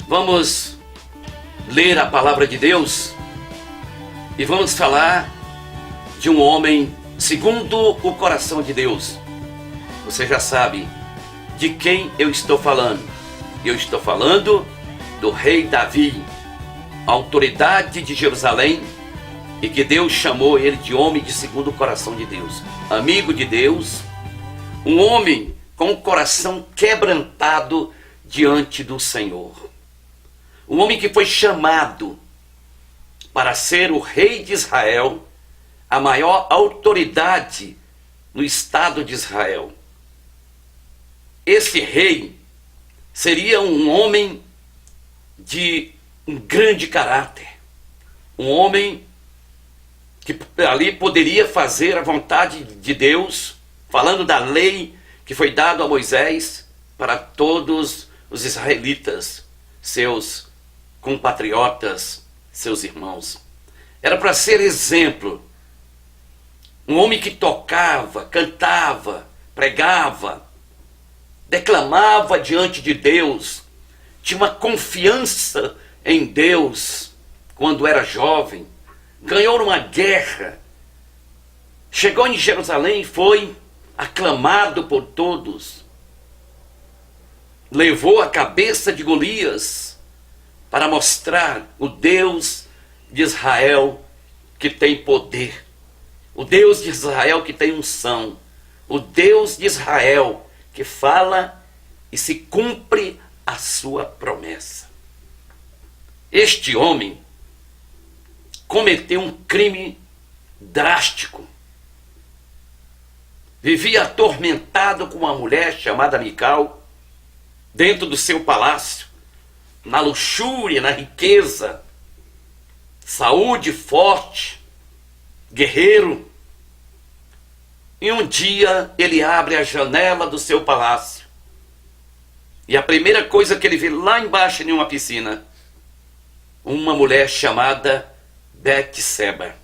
Vamos ler a palavra de Deus e vamos falar de um homem segundo o coração de Deus. Você já sabe de quem eu estou falando. Eu estou falando do rei Davi, a autoridade de Jerusalém, e que Deus chamou ele de homem de segundo o coração de Deus, amigo de Deus, um homem com o coração quebrantado diante do Senhor. Um homem que foi chamado para ser o rei de Israel, a maior autoridade no estado de Israel. Esse rei seria um homem de um grande caráter, um homem que ali poderia fazer a vontade de Deus, falando da lei que foi dada a Moisés para todos os israelitas, seus compatriotas, seus irmãos. Era para ser exemplo. Um homem que tocava, cantava, pregava, declamava diante de Deus, tinha uma confiança em Deus quando era jovem, ganhou numa guerra, chegou em Jerusalém e foi aclamado por todos, levou a cabeça de Golias para mostrar o Deus de Israel que tem poder, o Deus de Israel que tem unção, o Deus de Israel que fala e se cumpre a sua promessa. Este homem cometeu um crime drástico. Vivia atormentado com uma mulher chamada Mical, dentro do seu palácio, na luxúria, na riqueza, saúde forte, guerreiro. E um dia ele abre a janela do seu palácio. E a primeira coisa que ele vê lá embaixo em uma piscina, uma mulher chamada Betseba.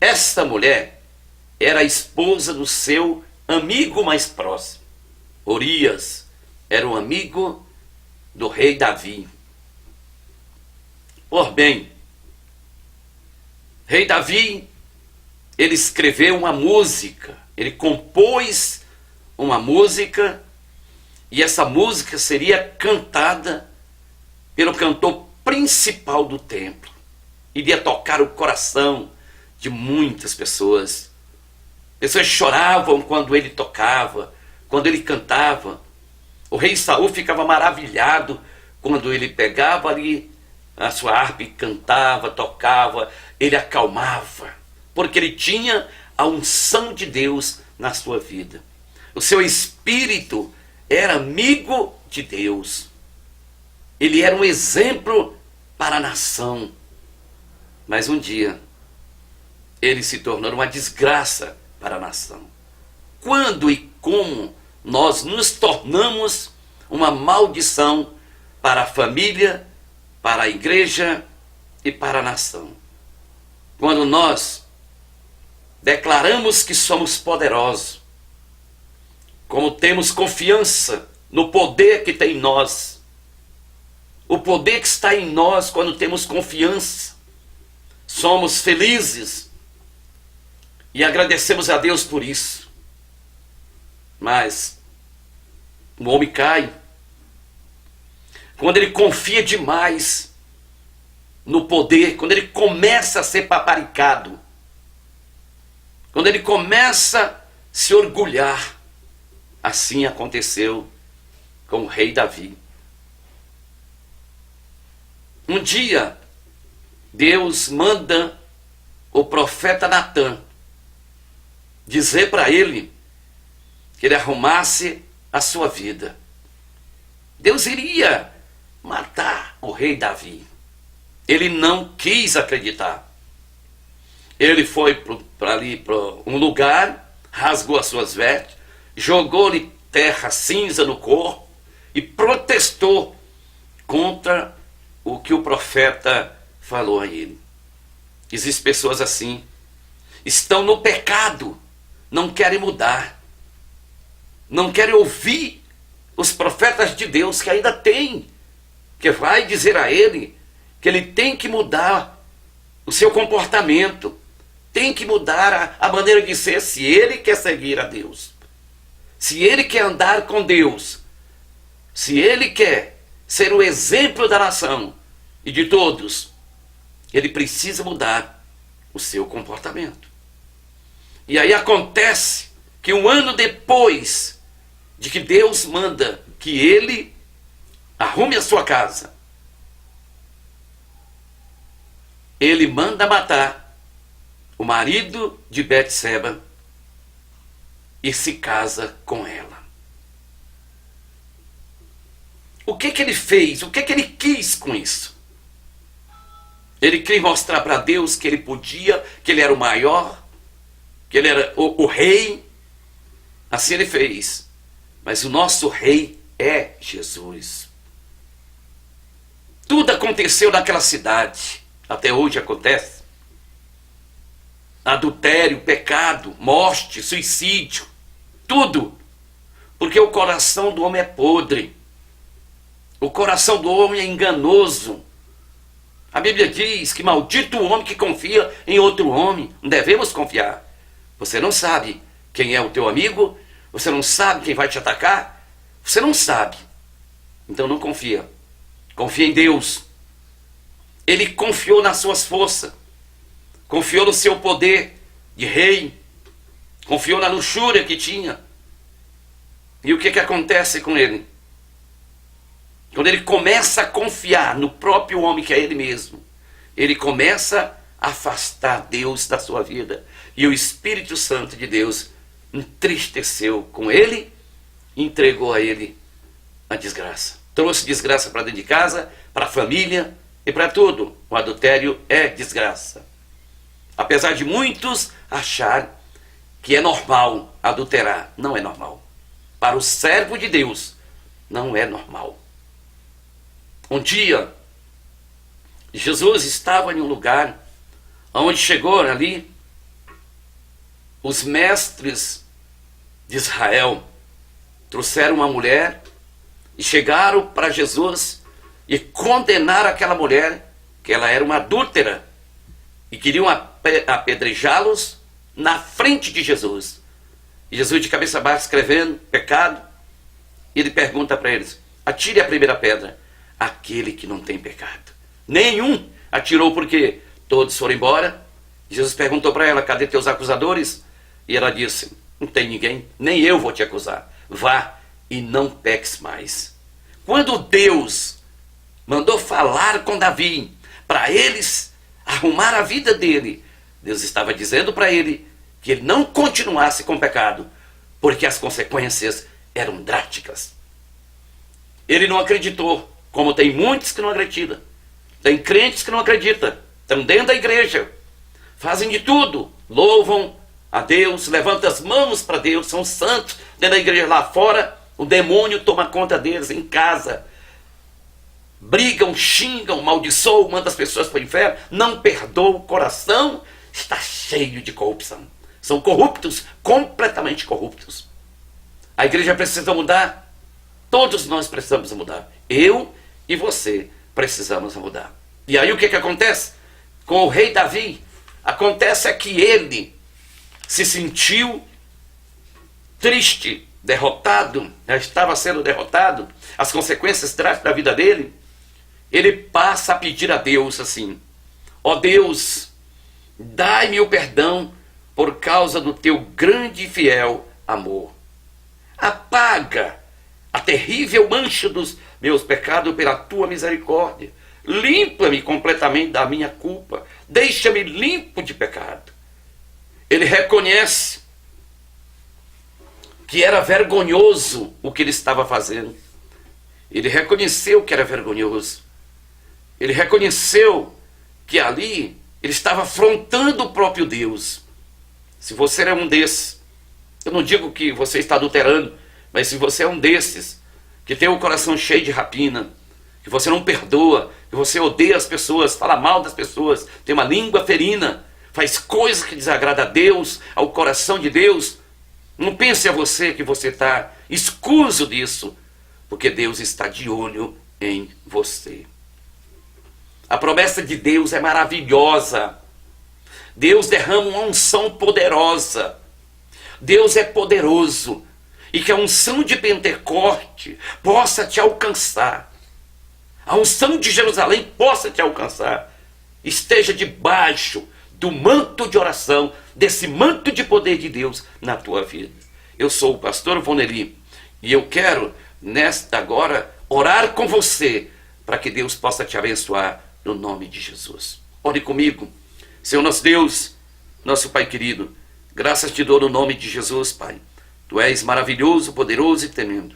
Esta mulher era a esposa do seu amigo mais próximo. Urias era um amigo do rei Davi. Por bem, rei Davi, ele escreveu uma música, ele compôs uma música, e essa música seria cantada pelo cantor principal do templo. Iria tocar o coração de muitas pessoas. Pessoas choravam quando ele tocava, quando ele cantava. O rei Saul ficava maravilhado quando ele pegava ali a sua harpa e cantava, tocava, ele acalmava, porque ele tinha a unção de Deus na sua vida. O seu espírito era amigo de Deus. Ele era um exemplo para a nação. Mas um dia, ele se tornou uma desgraça para a nação. Quando e como nós nos tornamos uma maldição para a família, para a igreja e para a nação? Quando nós declaramos que somos poderosos, como temos confiança no poder que tem em nós, o poder que está em nós quando temos confiança, somos felizes e agradecemos a Deus por isso. Mas o homem cai quando ele confia demais no poder, quando ele começa a ser paparicado, quando ele começa a se orgulhar. Assim aconteceu com o rei Davi. Um dia, Deus manda o profeta Natã dizer para ele que ele arrumasse a sua vida. Deus iria matar o rei Davi. Ele não quis acreditar. Ele foi para um lugar, rasgou as suas vestes, jogou-lhe terra cinza no corpo e protestou contra o que o profeta falou a ele. Existem pessoas assim, estão no pecado, não querem mudar, não querem ouvir os profetas de Deus que ainda têm que vai dizer a ele que ele tem que mudar o seu comportamento, tem que mudar a maneira de ser, se ele quer seguir a Deus, se ele quer andar com Deus, se ele quer ser o exemplo da nação e de todos, ele precisa mudar o seu comportamento. E aí acontece que um ano depois de que Deus manda que ele arrume a sua casa, ele manda matar o marido de Betseba e se casa com ela. O que ele fez? O que ele quis com isso? Ele quis mostrar para Deus que ele podia, que ele era o maior, que ele era o rei. Assim ele fez. Mas o nosso rei é Jesus. Tudo aconteceu naquela cidade. Até hoje acontece. Adultério, pecado, morte, suicídio. Tudo. Porque o coração do homem é podre. O coração do homem é enganoso. A Bíblia diz que maldito o homem que confia em outro homem. Não devemos confiar. Você não sabe quem é o teu amigo. Você não sabe quem vai te atacar. Você não sabe. Então não confia. Confia em Deus. Ele confiou nas suas forças. Confiou no seu poder de rei. Confiou na luxúria que tinha. E o que acontece com ele? Quando ele começa a confiar no próprio homem que é ele mesmo, ele começa a afastar Deus da sua vida. E o Espírito Santo de Deus entristeceu com ele e entregou a ele a desgraça. Trouxe desgraça para dentro de casa, para a família e para tudo. O adultério é desgraça. Apesar de muitos achar que é normal adulterar, não é normal. Para o servo de Deus, não é normal. Um dia, Jesus estava em um lugar onde chegou ali os mestres de Israel, trouxeram uma mulher e chegaram para Jesus e condenaram aquela mulher, que ela era uma adúltera, e queriam apedrejá-los na frente de Jesus. E Jesus, de cabeça baixa, escrevendo pecado, e ele pergunta para eles: atire a primeira pedra aquele que não tem pecado. Nenhum atirou, porque todos foram embora. Jesus perguntou para ela: cadê teus acusadores? E ela disse: não tem ninguém, nem eu vou te acusar. Vá e não peques mais. Quando Deus mandou falar com Davi para eles arrumar a vida dele, Deus estava dizendo para ele que ele não continuasse com o pecado, porque as consequências eram drásticas. Ele não acreditou, como tem muitos que não acreditam. Tem crentes que não acreditam, estão dentro da igreja, fazem de tudo, louvam a Deus, levantam as mãos para Deus, são santos dentro da igreja. Lá fora, o demônio toma conta deles em casa. Brigam, xingam, maldiçoam, mandam as pessoas para o inferno, não perdoam, o coração está cheio de corrupção. São corruptos, completamente corruptos. A igreja precisa mudar. Todos nós precisamos mudar. Eu e você precisamos mudar. E aí o que acontece? Com o rei Davi, acontece é que ele se sentiu triste, derrotado, já estava sendo derrotado, as consequências drásticas da vida dele. Ele passa a pedir a Deus assim: ó Deus, dai-me o perdão por causa do teu grande e fiel amor. Apaga a terrível mancha dos meus pecados pela tua misericórdia. Limpa-me completamente da minha culpa. Deixa-me limpo de pecado. Ele reconhece que era vergonhoso o que ele estava fazendo. Ele reconheceu que era vergonhoso. Ele reconheceu que ali ele estava afrontando o próprio Deus. Se você é um desses, eu não digo que você está adulterando, mas se você é um desses, que tem o coração cheio de rapina, que você não perdoa, que você odeia as pessoas, fala mal das pessoas, tem uma língua ferina, faz coisas que desagradam a Deus, ao coração de Deus, não pense a você que você está escuso disso, porque Deus está de olho em você. A promessa de Deus é maravilhosa. Deus derrama uma unção poderosa. Deus é poderoso. E que a unção de Pentecoste possa te alcançar. A unção de Jerusalém possa te alcançar. Esteja debaixo do manto de oração, desse manto de poder de Deus na tua vida. Eu sou o pastor Voneli e eu quero, nesta agora, orar com você para que Deus possa te abençoar no nome de Jesus. Ore comigo. Senhor nosso Deus, nosso Pai querido, graças te dou no nome de Jesus, Pai. Tu és maravilhoso, poderoso e tremendo.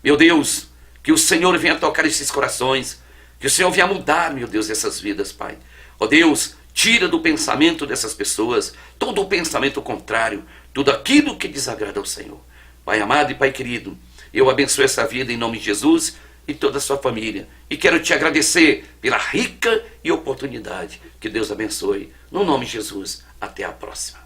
Meu Deus, que o Senhor venha tocar esses corações, que o Senhor venha mudar, meu Deus, essas vidas, Pai. Ó Deus, tira do pensamento dessas pessoas todo o pensamento contrário, tudo aquilo que desagrada ao Senhor. Pai amado e Pai querido, eu abençoo essa vida em nome de Jesus e toda a sua família. E quero te agradecer pela rica e oportunidade. Que Deus abençoe. No nome de Jesus. Até a próxima.